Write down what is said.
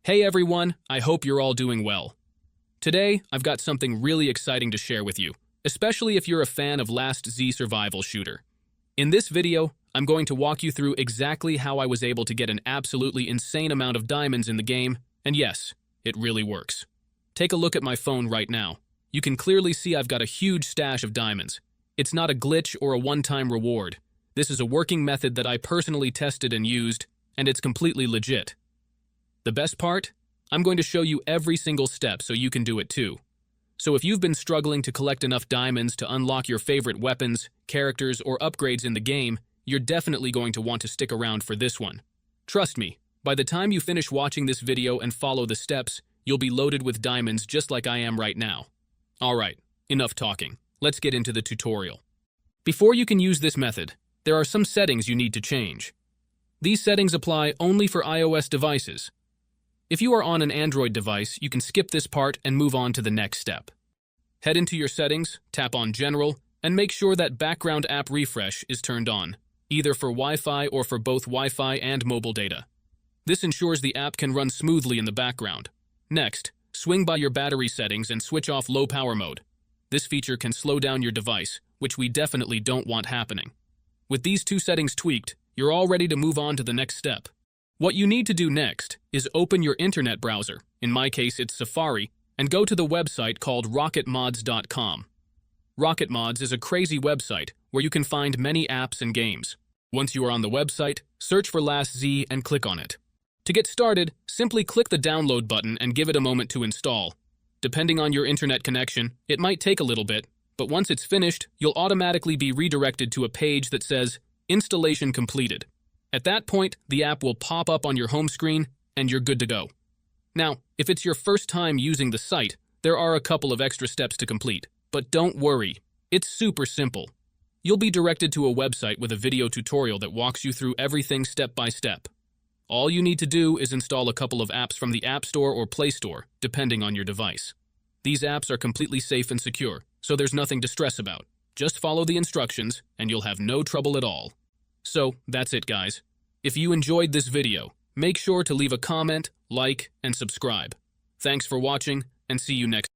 Hey everyone, I hope you're all doing well. Today, I've got something really exciting to share with you, especially if you're a fan of Last Z survival shooter. In this video, I'm going to walk you through exactly how I was able to get an absolutely insane amount of diamonds in the game, and yes, it really works. Take a look at my phone right now. You can clearly see I've got a huge stash of diamonds. It's not a glitch or a one-time reward. This is a working method that I personally tested and used, and it's completely legit. The best part? I'm going to show you every single step so you can do it too. So if you've been struggling to collect enough diamonds to unlock your favorite weapons, characters, or upgrades in the game, you're definitely going to want to stick around for this one. Trust me, by the time you finish watching this video and follow the steps, you'll be loaded with diamonds just like I am right now. Alright, enough talking. Let's get into the tutorial. Before you can use this method, there are some settings you need to change. These settings apply only for iOS devices. If you are on an Android device, you can skip this part and move on to the next step. Head into your settings, tap on General, and make sure that background app refresh is turned on, either for Wi-Fi or for both Wi-Fi and mobile data. This ensures the app can run smoothly in the background. Next, swing by your battery settings and switch off low power mode. This feature can slow down your device, which we definitely don't want happening. With these two settings tweaked, you're all ready to move on to the next step. What you need to do next is open your internet browser, in my case it's Safari, and go to the website called rocketmods.com. RocketMods is a crazy website where you can find many apps and games. Once you are on the website, search for Last Z and click on it. To get started, simply click the download button and give it a moment to install. Depending on your internet connection, it might take a little bit, but once it's finished, you'll automatically be redirected to a page that says, Installation completed. At that point, the app will pop up on your home screen, and you're good to go. Now, if it's your first time using the site, there are a couple of extra steps to complete. But don't worry, it's super simple. You'll be directed to a website with a video tutorial that walks you through everything step by step. All you need to do is install a couple of apps from the App Store or Play Store, depending on your device. These apps are completely safe and secure, so there's nothing to stress about. Just follow the instructions, and you'll have no trouble at all. So, that's it guys. If you enjoyed this video, make sure to leave a comment, like, and subscribe. Thanks for watching, and see you next time.